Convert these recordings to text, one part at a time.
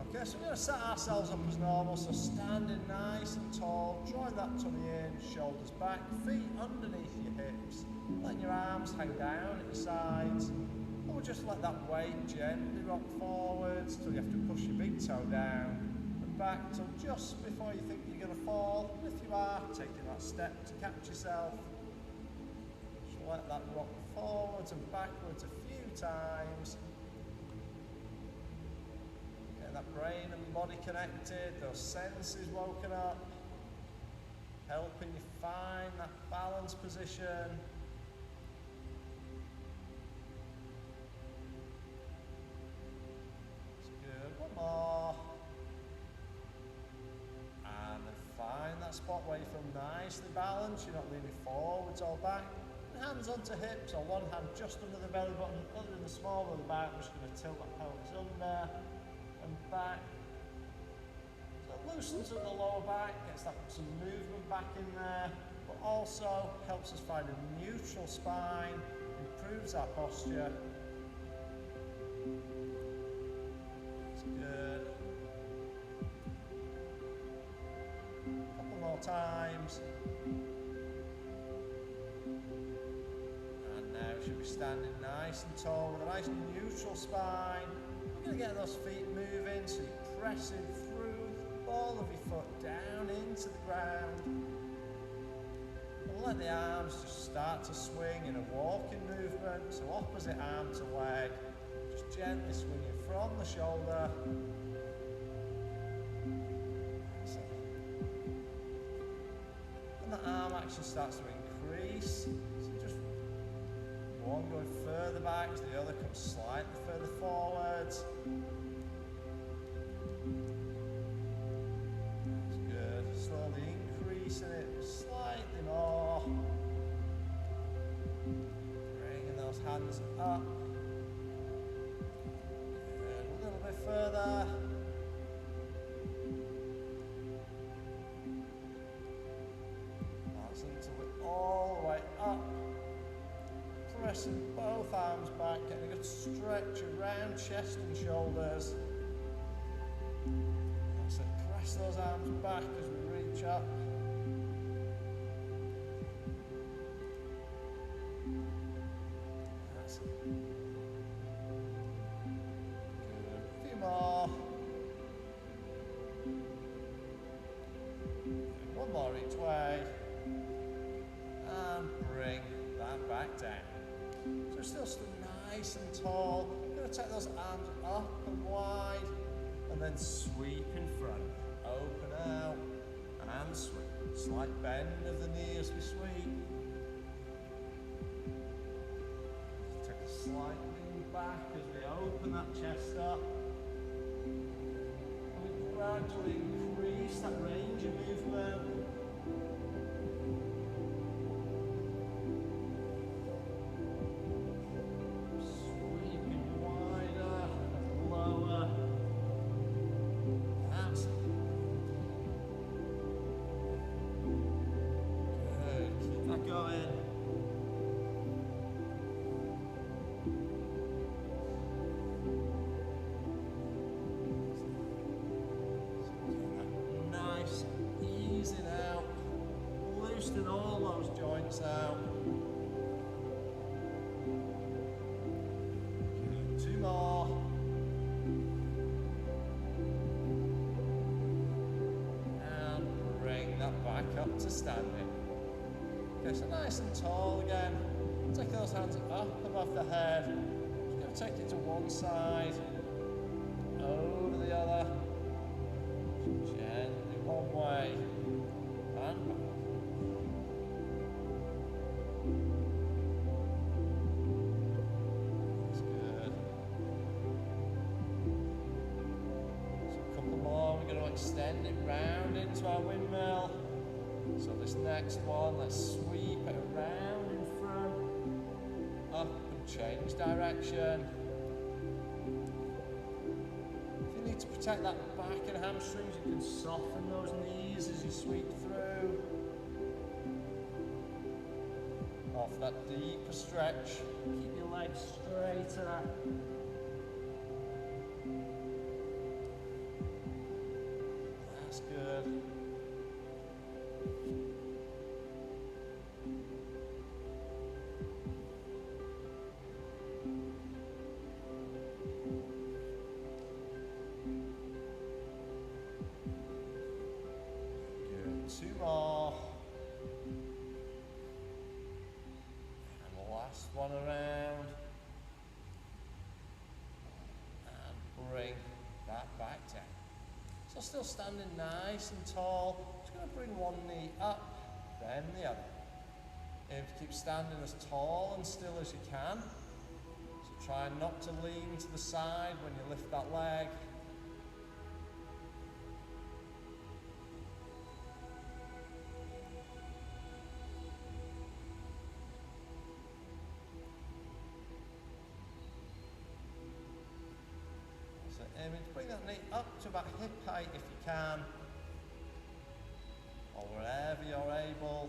Okay, so we're going to set ourselves up as normal, so standing nice and tall, drawing that tummy in, shoulders back, feet underneath your hips, letting your arms hang down at your sides, and we'll just let that weight gently rock forwards till you have to push your big toe down and back till just before you think you're going to fall. And if you are, taking that step to catch yourself, just let that rock forwards and backwards a few times. That brain and body connected, those senses woken up, helping you find that balance position. That's good. One more. And then find that spot where you feel nicely balanced, you're not leaning forwards or back. And hands onto hips, or one hand just under the belly button, other in the small of the back. I'm just going to tilt that pelvis under and back. So it loosens at the lower back, gets that some movement back in there, but also helps us find a neutral spine, improves our posture. That's good. A couple more times. And now we should be standing nice and tall with a nice neutral spine. You're going to get those feet moving, so you're pressing through the ball of your foot down into the ground. And let the arms just start to swing in a walking movement, so opposite arm to leg, just gently swinging from the shoulder. And the arm action starts to increase, so just one going further back, so the other comes slightly further forwards. That's good. Slowly increasing it slightly more. Bringing those hands up. Good. A little bit further. That's until we're all the way up. Pressing both arms back, getting a good stretch around chest and shoulders. That's it. Press those arms back as we reach up. That's it. Good. A few more. One more each way. And bring that back down. So we're still stood nice and tall. We're going to take those arms up and wide and then sweep in front. Open out and sweep. Slight bend of the knee as we sweep. Take a slight lean back as we open that chest up. And we gradually increase that range of movement. All those joints out. Good. Two more. And bring that back up to standing. Okay, so nice and tall again. Take those hands up above the head. Just going to take it to one side, over the other. Gently one way and back. Extend it round into our windmill. So this next one, let's sweep it around in front, up and change direction. If you need to protect that back and hamstrings, you can soften those knees as you sweep through. Off that deeper stretch, keep your legs straighter. 2 more. And the last one around. And bring that back down. So still standing nice and tall. Just going to bring one knee up, then the other. Aim to keep standing as tall and still as you can. So try not to lean to the side when you lift that leg. So aiming to bring that knee up to about hip height if you can, or wherever you're able.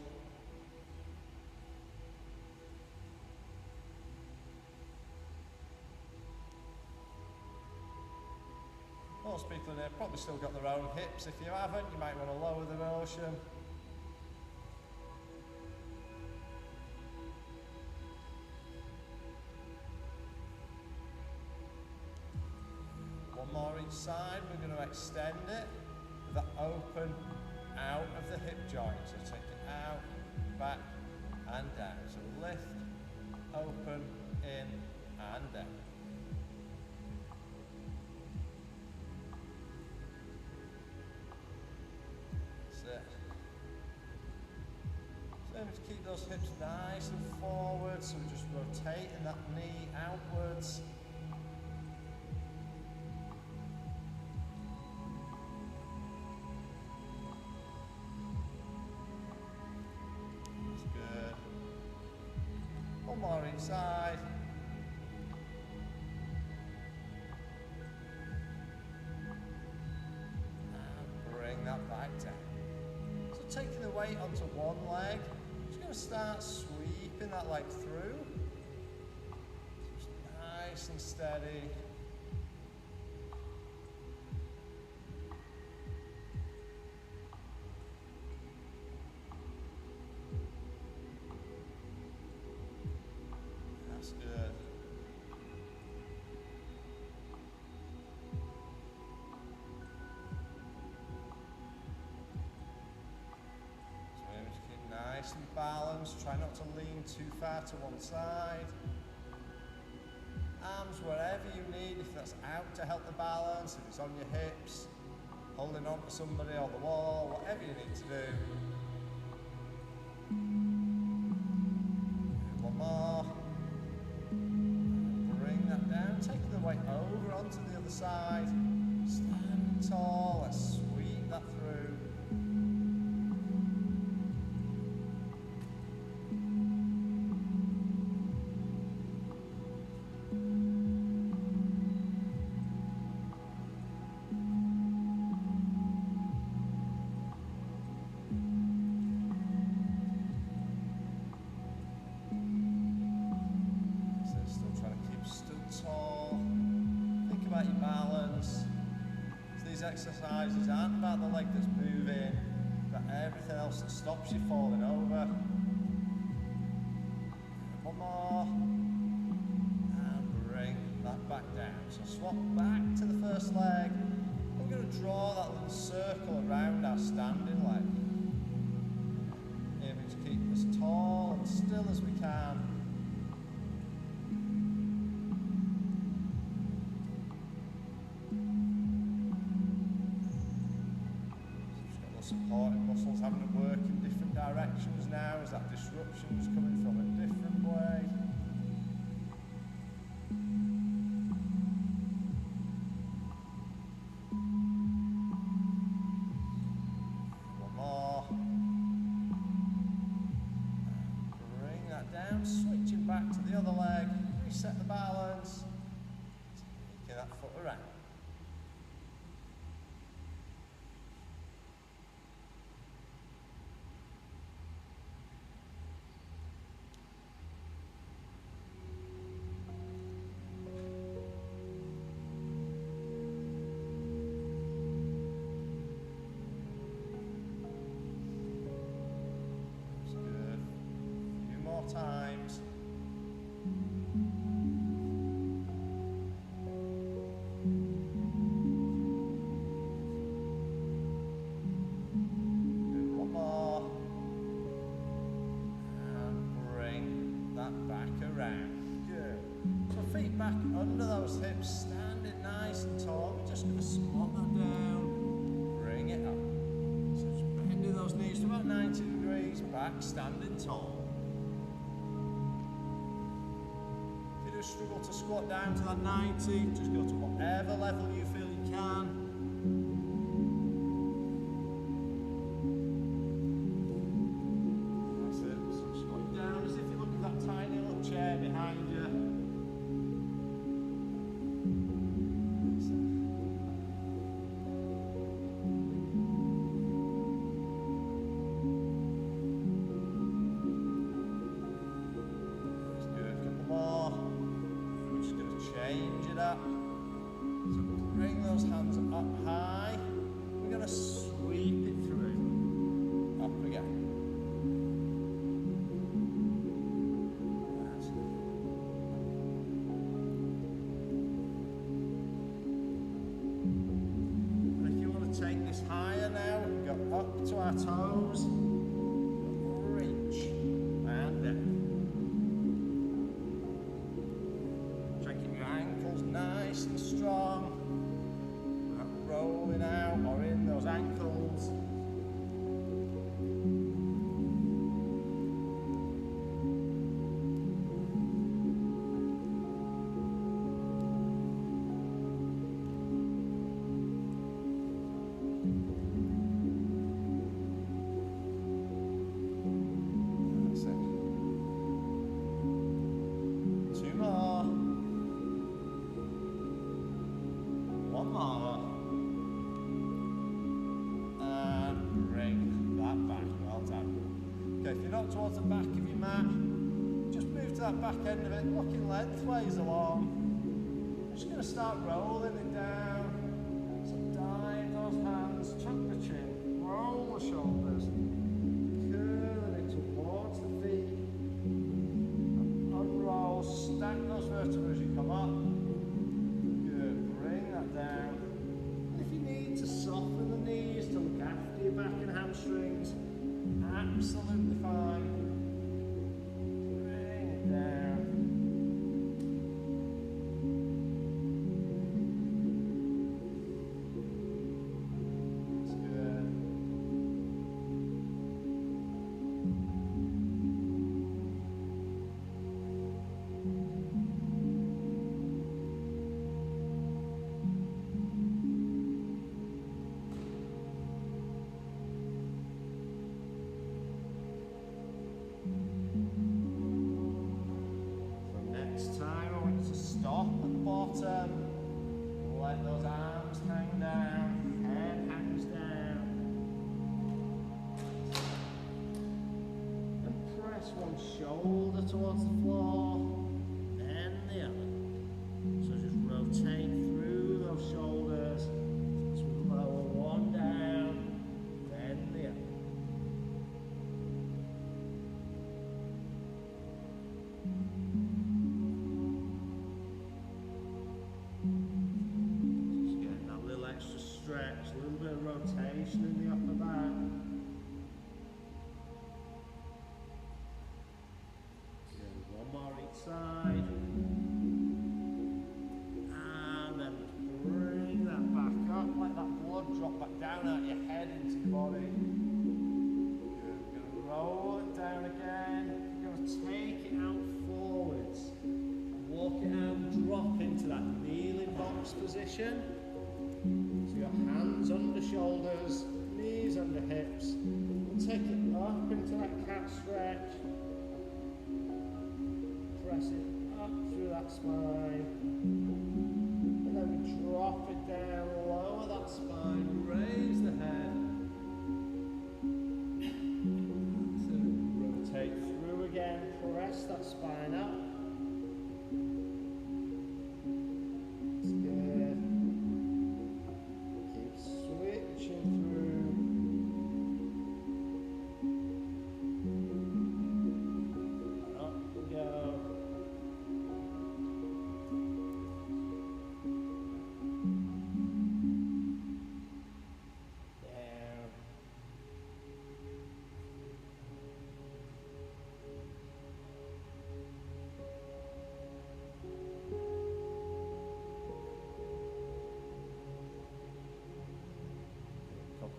Most people in here probably still got their own hips. If you haven't, you might want to lower the motion. One more each side. We're going to extend it with that open out of the hip joint. So take it out, back and down. So lift, open, in and down. So to keep those hips nice and forward, so we're just rotating that knee outwards. That's good. One more each side. And bring that back down. So taking the weight onto one leg. Start sweeping that leg through. Just nice and steady. That's good. Nice and balanced, try not to lean too far to one side. Arms wherever you need, if that's out to help the balance, if it's on your hips, holding on to somebody or the wall, whatever you need to do. One more. Bring that down, taking the weight over onto the other side. Stand tall, let's sweep that through. Your balance. So these exercises aren't about the leg that's moving, but everything else that stops you falling over. One more. And bring that back down. So swap back to the first leg. We're going to draw that little circle around our standing leg. Aiming to keep as tall and still as we can. Supporting muscles having to work in different directions now as that disruption is coming from a different way. One more. Bring that down, switching back to the other leg, reset the balance, taking that foot around. standing tall. If you do struggle to squat down to that 90, just go to whatever level you feel you can. That's it. So squat down as if you look at that tiny little chair behind you. Change it up. So bring those hands up high. We're going to sweep it through. Up again. That's it. And if you want to take this higher now, we can go up to our toes. Reach and down. Nice and strong, not rolling out or in those ankles. That's it. 2 more. 1 more, and bring that back, well done. Okay, if you're not towards the back of your mat, just move to that back end of it, looking lengthways along. I'm just going to start rolling it down, so dive those hands, tuck the chin, roll the shoulders, curling it towards the feet, and unroll, stack those vertebrae as you come up. Down. And if you need to soften the knees to look after your back and hamstrings, absolutely fine. Bring it down. That's good. Stop at the bottom, let those arms hang down, head hangs down, and press one shoulder towards the floor, then the other. So just rotate through those shoulders, so lower one down, then the other. Stretch, a little bit of rotation in the upper back. Good. 1 more each side. And then bring that back up, let that blood drop back down out your head into your body. Good. We're going to roll it down again. We're going to take it out forwards. Walk it out, drop into that kneeling box position. So your hands under shoulders, knees under hips. We'll take it up into that cat stretch. Press it up through that spine. And then we drop it down, lower that spine, raise the head. So rotate through again, press that spine up.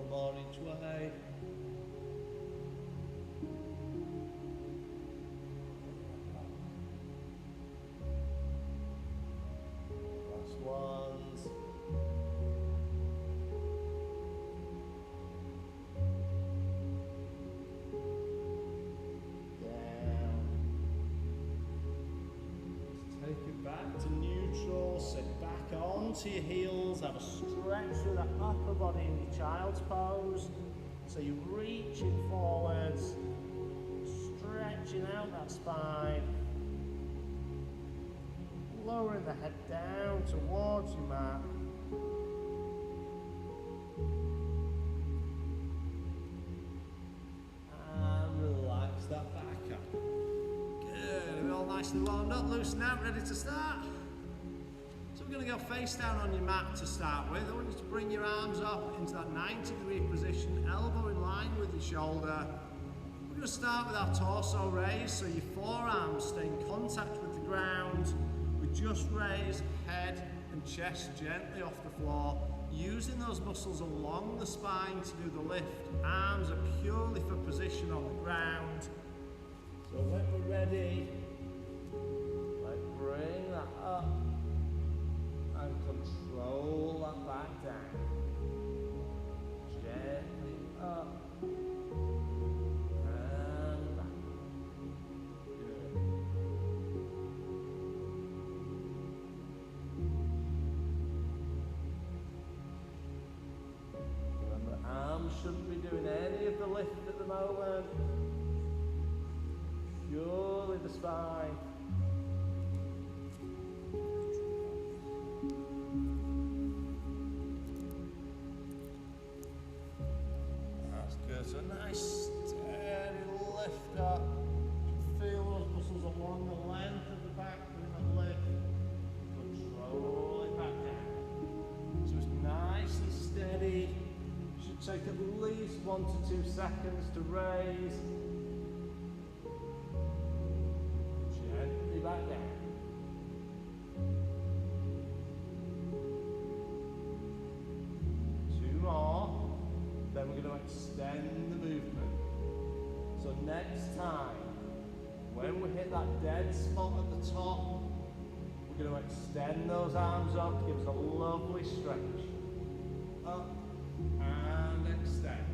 More each way. onto your heels, have a stretch through that upper body in your child's pose. So you're reaching forwards, stretching out that spine, lowering the head down towards your mat. And relax that back up. Good, we're all nicely warmed up, loosened out, ready to start. So we're going to go face down on your mat to start with. I want you to bring your arms up into that 90-degree position, elbow in line with your shoulder. We're going to start with our torso raised, so your forearms stay in contact with the ground. We just raise head and chest gently off the floor, using those muscles along the spine to do the lift. Arms are purely for position on the ground. So when we're ready, let's bring that up and control that back down. Gently up and back. Good. Remember, arms shouldn't be doing any of the lift at the moment. Purely the spine. That's good. So nice steady lift up. Feel those muscles along the length of the back doing that lift. Control it back down. So it's nice and steady. Should take at least 1 to 2 seconds to raise. Gently back down. Two more. Then we're going to extend the movement. So next time, when we hit that dead spot at the top, we're going to extend those arms up to give us a lovely stretch. Up and extend.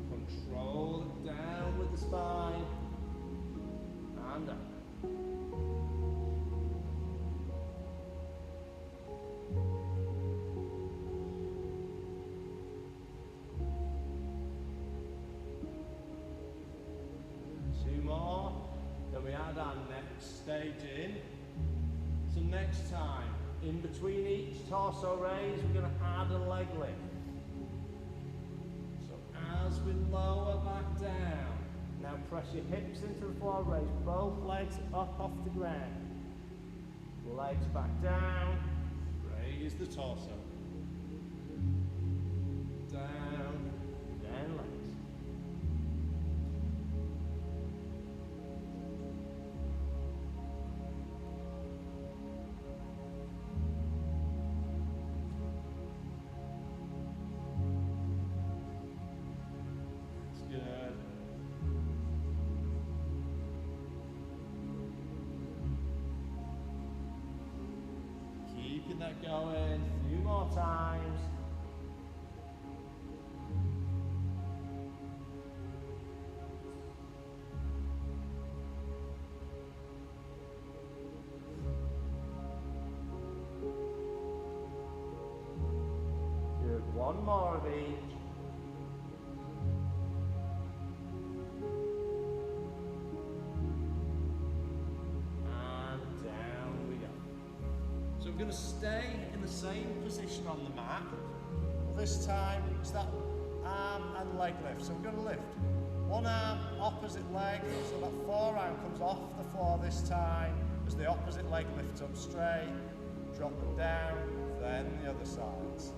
Control it down with the spine and up. Two more, then we add our next stage in. So next time, in between each torso raise, we're going to add a leg lift. So as we lower back down, now press your hips into the floor, raise both legs up off the ground. Legs back down, raise the torso. Down, then legs. Good. Keeping that going, a few more times. Good, one more of each. We're going to stay in the same position on the mat. Well, this time it's that arm and leg lift. So we're going to lift one arm, opposite leg, so that forearm comes off the floor this time as the opposite leg lifts up straight, drop them down, then the other sides.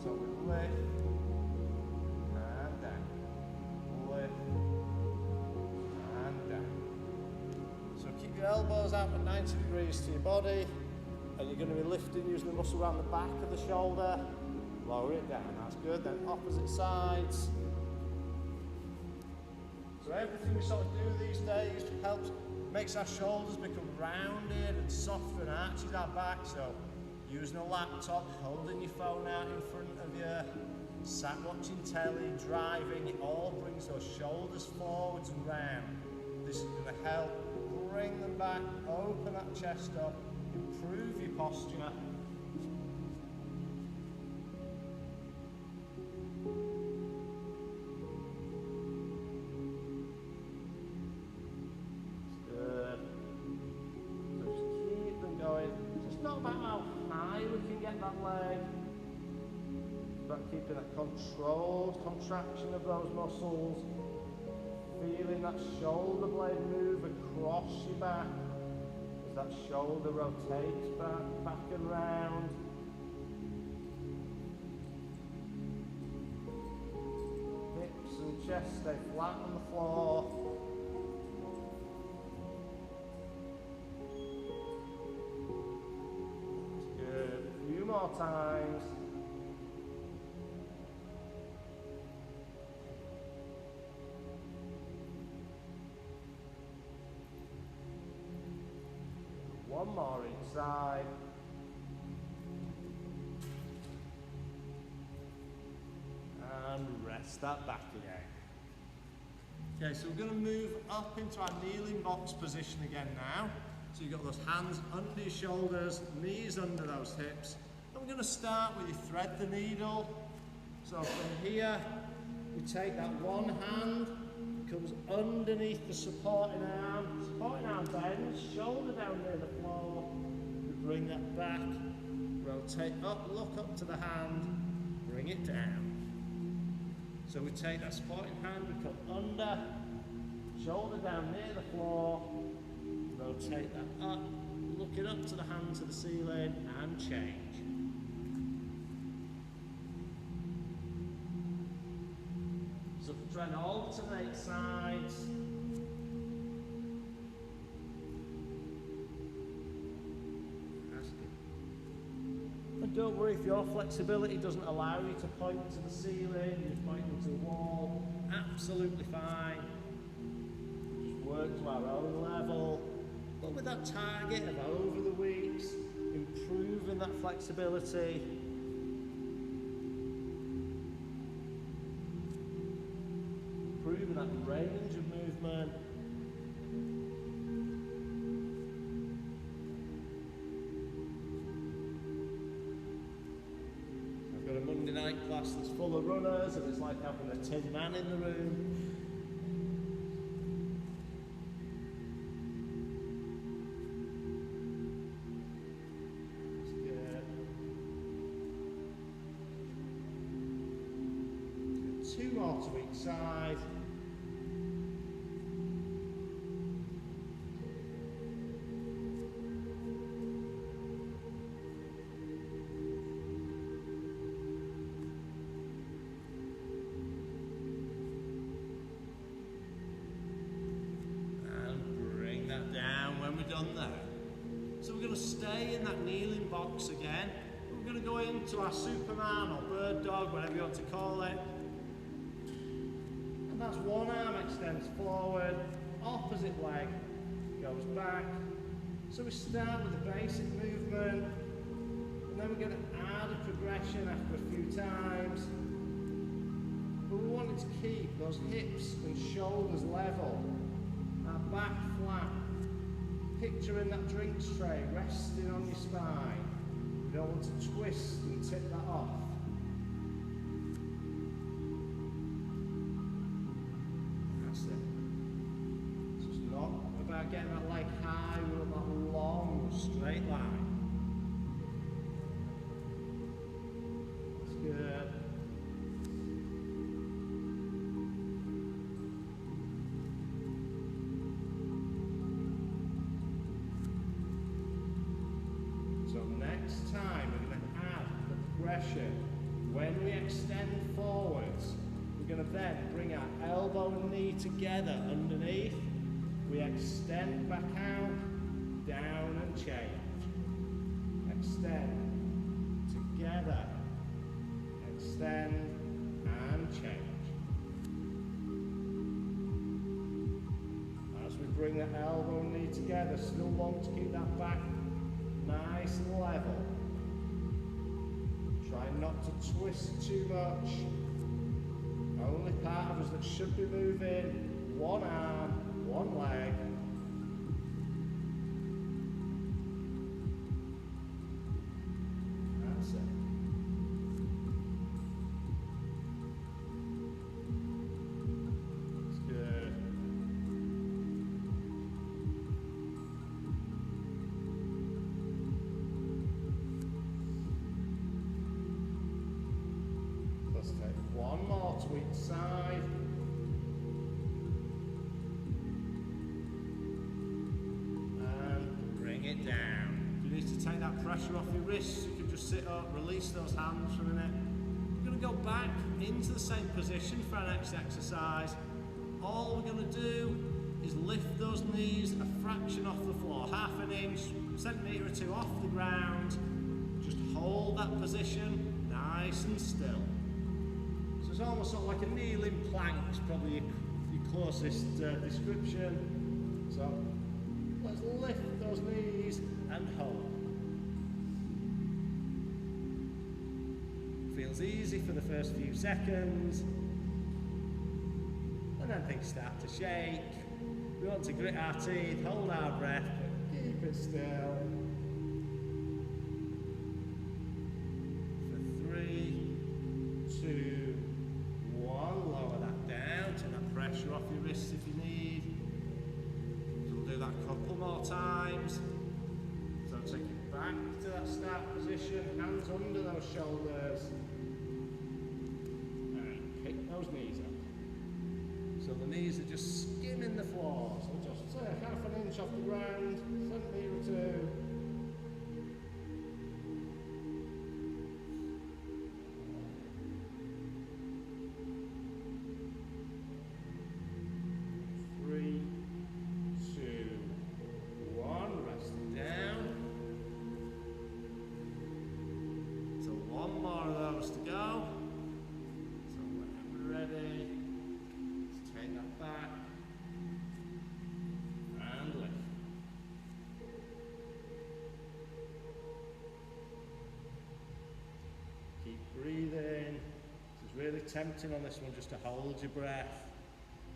So we lift and down, lift and down. So keep your elbows out at 90 degrees to your body. And you're going to be lifting using the muscle around the back of the shoulder. Lower it down, that's good. Then opposite sides. So everything we sort of do these days helps, makes our shoulders become rounded and softer and arches our back. So using a laptop, holding your phone out in front of you, sat watching telly, driving, it all brings those shoulders forwards and round. This is going to help bring them back, open that chest up, improve your posture. about keeping that controlled contraction of those muscles, feeling that shoulder blade move across your back as that shoulder rotates back and round. Hips and chest stay flat on the floor. Good. A few more times. One more each side. And rest that back again. Okay, so we're going to move up into our kneeling box position again now. So you've got those hands under your shoulders, knees under those hips. And we're going to start with you thread the needle. So from here, we take that one hand, it comes underneath the supporting arm bends, shoulder down near the floor. We bring that back, rotate up, look up to the hand, bring it down. So we take that supporting hand, we come under, shoulder down near the floor, rotate that up, looking up to the hand to the ceiling, and change. So try and alternate sides. And don't worry if your flexibility doesn't allow you to point to the ceiling, you're pointing to the wall, absolutely fine. Just work to our own level, but with that target of over the weeks, improving that flexibility. Improving that range of movement. I've got a Monday night class that's full of runners and it's like having a tin man in the room. That's good. Two more to each side. Down when we're done there. So we're going to stay in that kneeling box again. We're going to go into our Superman or bird dog, whatever you want to call it. And that's one arm extends forward, opposite leg goes back. So we start with the basic movement, and then we're going to add a progression after a few times. But we want to keep those hips and shoulders level, our back flat. Picturing that drinks tray resting on your spine. You don't want to twist and tip that off. That's it. So it's not about getting that leg high, we want that long, straight line. That's good. So next time we're going to add the progression. When we extend forwards, we're going to then bring our elbow and knee together underneath. We extend back out, down and change. Extend, together, extend and change. As we bring the elbow and knee together, still want to keep that back nice and level. Try not to twist too much. Only part of us that should be moving, one arm, one leg. That's it. That's good. One more to each side. And bring it down. If you need to take that pressure off your wrists, you can just sit up, release those hands for a minute. We're going to go back into the same position for our next exercise. All we're going to do is lift those knees a fraction off the floor, half an inch, centimetre or two off the ground. Just hold that position nice and still. So it's almost sort of like a kneeling plank, is probably your closest description. So let's lift those knees and hold. Feels easy for the first few seconds. And then things start to shake. We want to grit our teeth, hold our breath, but keep it still. For 3, 2, 1, lower that down, take that pressure off your wrists if you need. We'll do that a couple more times. So take it back to that start position, hands under those shoulders. And kick those knees up. So the knees are just skimming the floor. So just say half an inch off the ground, centimetre or two. Three, 2, 1. Rest it down. So one more of those to go. So when we're ready. Take that back and lift. Keep breathing. It's really tempting on this one just to hold your breath.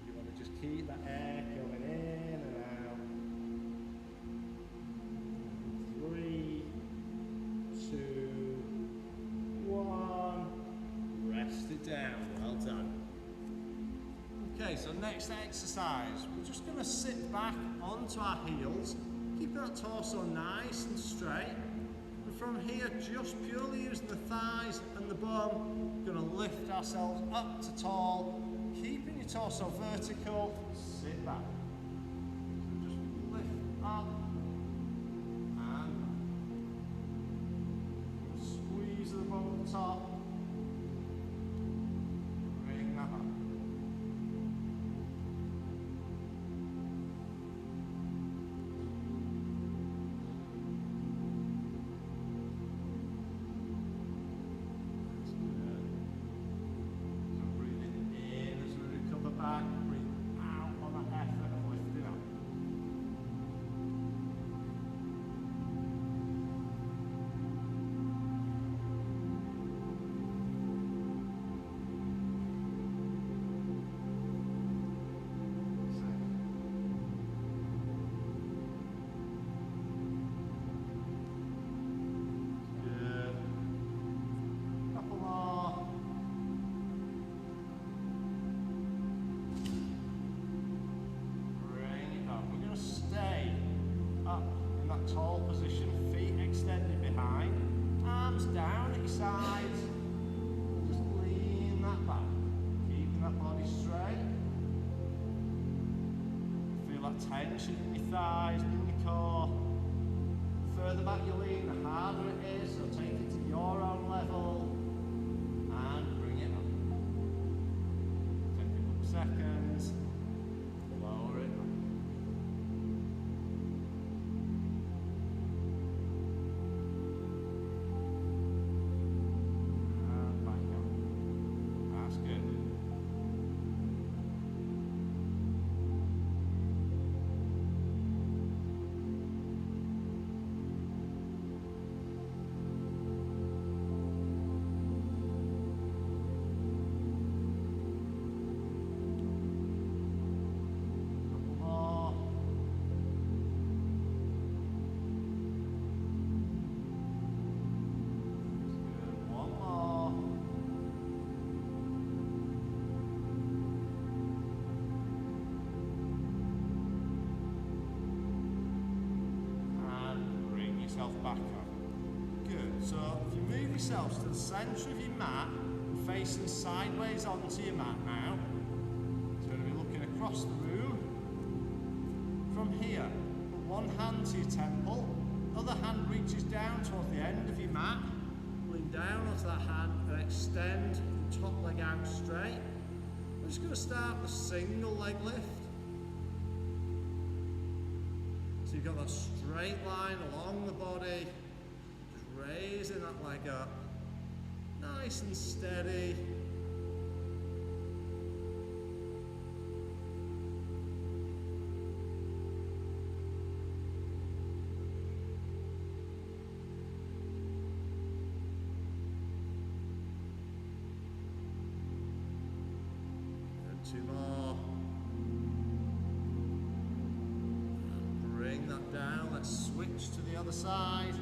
You want to just keep that air going in and out. 3, 2, 1. Rest it down. Well done. Okay, so next exercise, we're just going to sit back onto our heels, keep that torso nice and straight, and from here, just purely using the thighs and the bum, we're going to lift ourselves up to tall, keeping your torso vertical, sit back. So just lift up, and squeeze the bum at the top, bring that up. Back, breathe out on that effort of lifting up. Good. Couple more. Stay up in that tall position, feet extended behind, arms down at your sides, just lean that back, keeping that body straight. Feel that tension in your thighs and in your core. The further back you lean, the harder it is, so take it to your own level and bring it up. Take a couple seconds, lower it. Back up. Good. So if you move yourselves to the centre of your mat, facing sideways onto your mat now. So you're going to be looking across the room. From here, put one hand to your temple, other hand reaches down towards the end of your mat. Lean down onto that hand and extend the top leg out straight. We're just going to start with a single leg lift. So you've got that straight line along the body, just raising that leg up, nice and steady. And two more. Down, let's switch to the other side.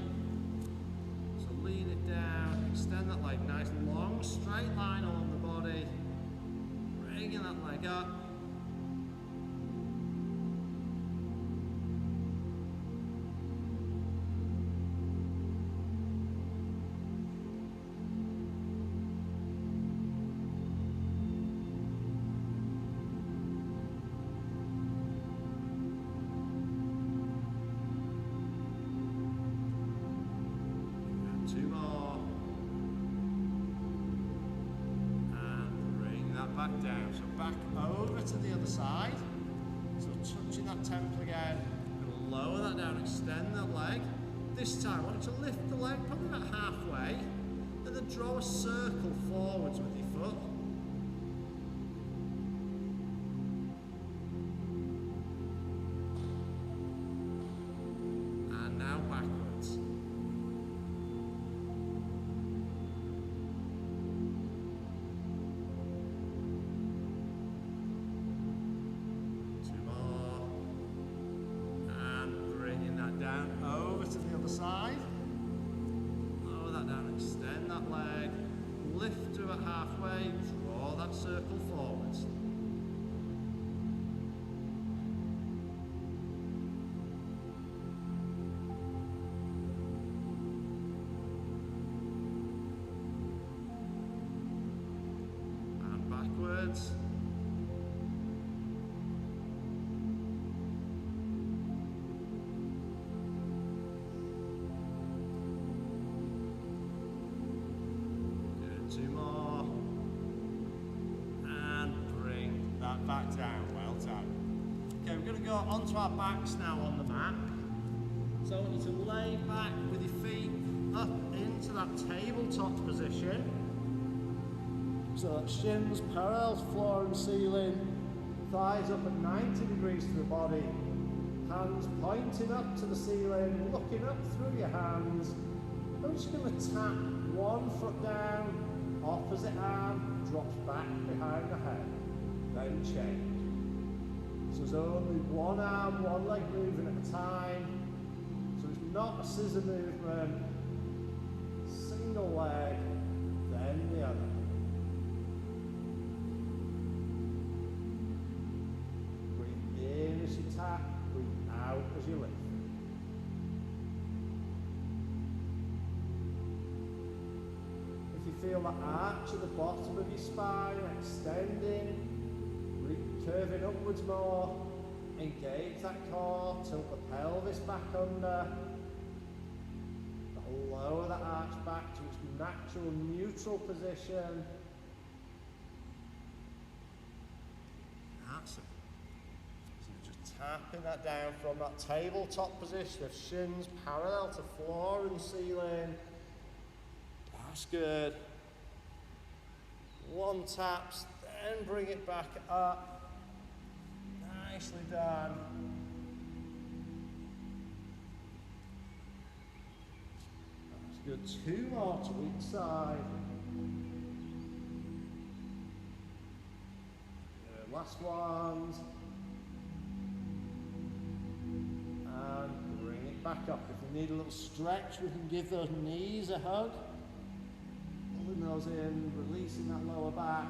So lean it down, extend that leg, nice long straight line along the body, bringing that leg up. Two more. And bring that back down. So back over to the other side. So touching that temple again. And lower that down, extend that leg. This time I want you to lift the leg probably about halfway. And then draw a circle forwards with your foot. And now backwards. Down over to the other side, lower that down, extend that leg, lift to about halfway, draw that circle forwards. And backwards. Two more, and bring that back down, well done. Okay, we're going to go onto our backs now on the mat. So I want you to lay back with your feet up into that tabletop position. So that shins parallel to floor and ceiling, thighs up at 90 degrees to the body, hands pointing up to the ceiling, looking up through your hands. I'm just going to tap one foot down, opposite arm drops back behind the head, then change. So there's only one arm, one leg moving at a time. So it's not a scissor movement. Single leg, then the other. Breathe in as you tap, breathe out as you lift. Feel the arch at the bottom of your spine extending, curving upwards more, engage that core, tilt the pelvis back under, lower the arch back to its natural neutral position. That's it. So you're just tapping that down from that tabletop position of shins parallel to floor and ceiling. That's good. One taps, then bring it back up. Nicely done. That's good. Two more to each side. Good. Last ones. And bring it back up. If you need a little stretch, we can give those knees a hug. Pulling those in, releasing that lower back.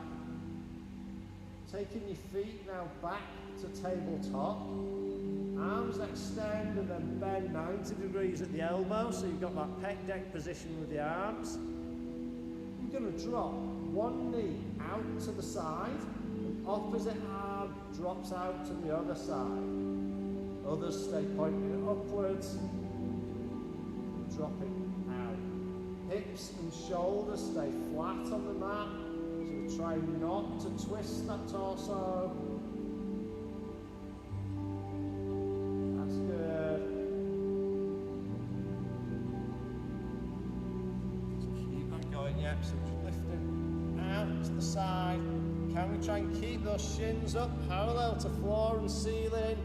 Taking your feet now back to tabletop. Arms extend and then bend 90 degrees at the elbow, so you've got that pec deck position with the arms. You you're going to drop one knee out to the side, and opposite arm drops out to the other side. Others stay pointing upwards, dropping out. Hips and shoulders stay flat on the mat, so try not to twist that torso. That's good. So keep that going, yep, so just lifting out to the side. Can we try and keep those shins up, parallel to floor and ceiling?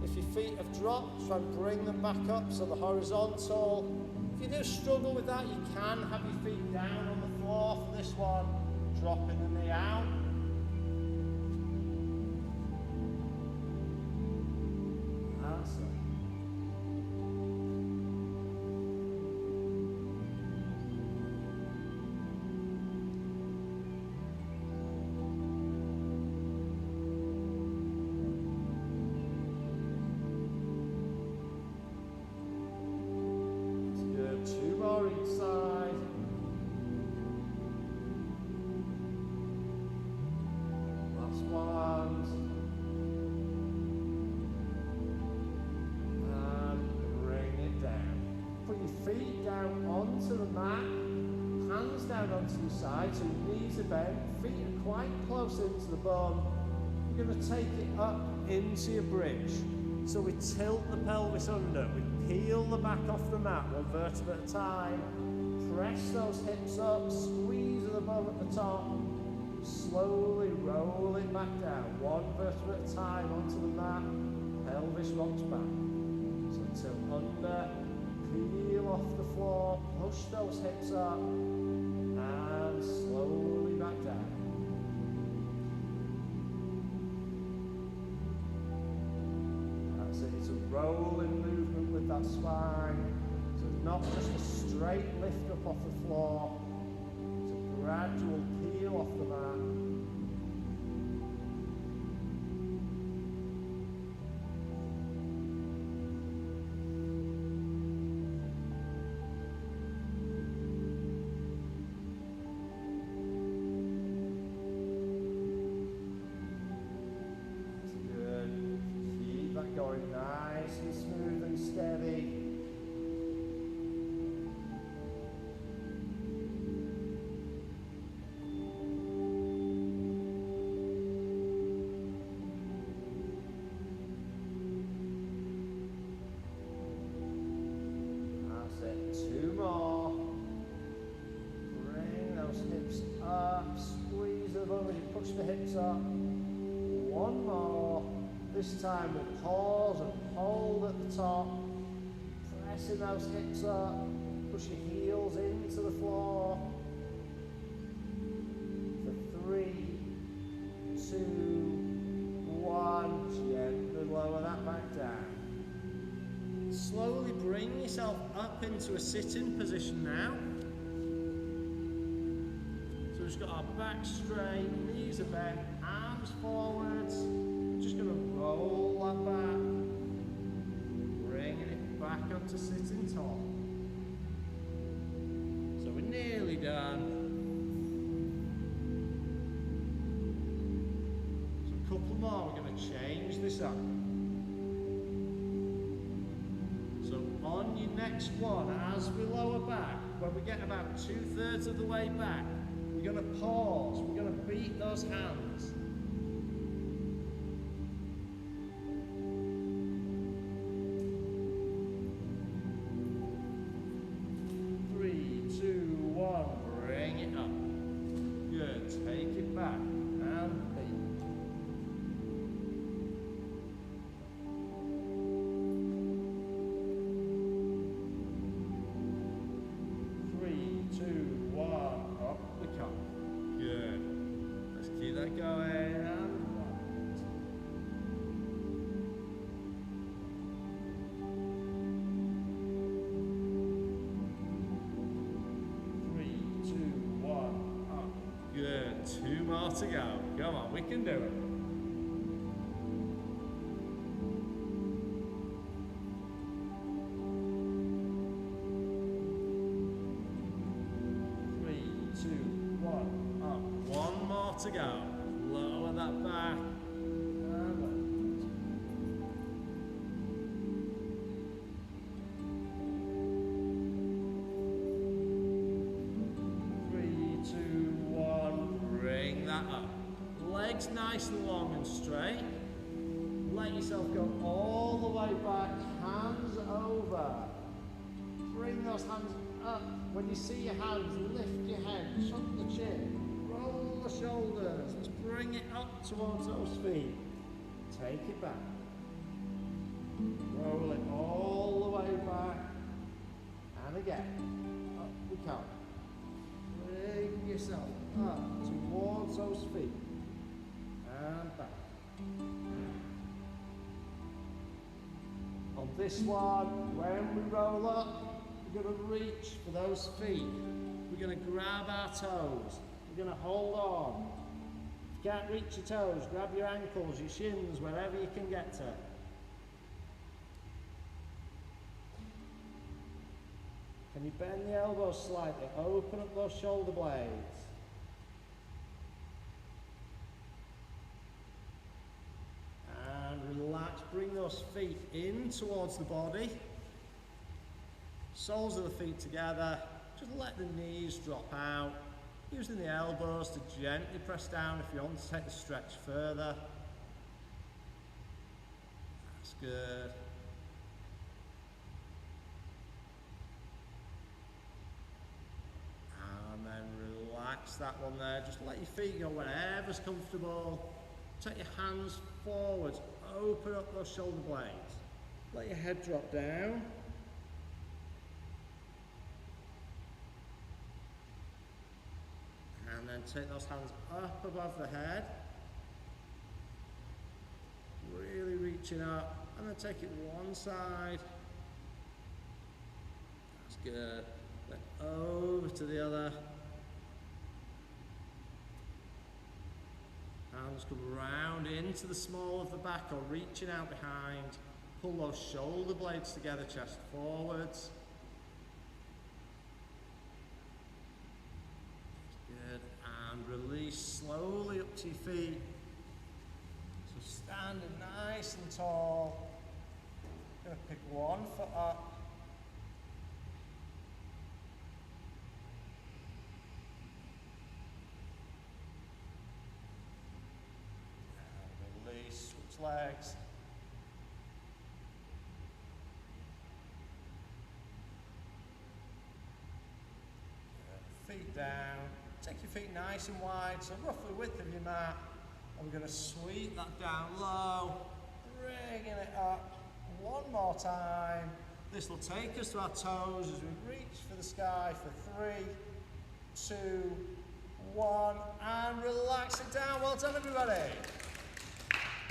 If your feet have dropped, try and bring them back up so they're horizontal. If you do struggle with that, you can have your feet down on the floor for this one, dropping the knee out. That's it. Two more each side. Last one. And bring it down. Put your feet down onto the mat, hands down onto your side, so your knees are bent, feet are quite close into the bum. You're going to take it up into your bridge. So we tilt the pelvis under, we peel the back off the mat, one vertebra at a time, press those hips up, squeeze the bum at the top, slowly roll it back down, one vertebra at a time onto the mat, pelvis rocks back. So tilt under, peel off the floor, push those hips up, and slowly back down. It's a rolling movement with that spine. So it's not just a straight lift up off the floor. It's a gradual peel off the mat. Going nice and smooth and steady. That's it. Two more. Bring those hips up. Squeeze them over as you push the hips up. One more. This time we'll pause and hold at the top, pressing those hips up, push your heels into the floor. For 3, 2, 1, gently lower that back down. Slowly bring yourself up into a sitting position now. So we've just got our back straight, knees are bent, arms forwards. Just going to roll that back, bringing it back up to sitting tall. So we're nearly done. So a couple more, we're going to change this up. So on your next one, as we lower back, when we get about 2/3 of the way back, we're going to pause, we're going to beat those hands. 3, 2, 1, bring it up. Good, take it back and beat. 3, 2, 1, up the cup. Good. Let's keep that going and 3, 2, 1, up. Good. 2 more to go. Come on, we can do it. to go. Lower that back. And lift. 3, 2, 1. Bring that up. Legs nice and long and straight. Let yourself go all the way back, hands over. Bring those hands up. When you see your hands, lift your head, tuck the chin, roll the shoulders. Let's bring it up towards those feet. Take it back. Roll it all the way back. And again, up we come. Bring yourself up towards those feet. And back. On this one, when we roll up, we're going to reach for those feet. We're going to grab our toes. We're going to hold on. If you can't reach your toes, grab your ankles, your shins, wherever you can get to. Can you bend the elbows slightly? Open up those shoulder blades. Relax, bring those feet in towards the body. Soles of the feet together. Just let the knees drop out. Using the elbows to gently press down if you want to take the stretch further. That's good. And then relax that one there. Just let your feet go wherever's comfortable. Take your hands forwards. Open up those shoulder blades. Let your head drop down. And then take those hands up above the head. Really reaching up. And then take it one side. That's good. Then over to the other. Hands come round into the small of the back or reaching out behind. Pull those shoulder blades together, chest forwards. Good. And release slowly up to your feet. So standing nice and tall. Going to pick one foot up. Legs. Feet down. Take your feet nice and wide, so roughly width of your mat. And we're going to sweep that down low, bringing it up. One more time. This will take us to our toes as we reach for the sky for 3, 2, 1, and relax it down. Well done, everybody.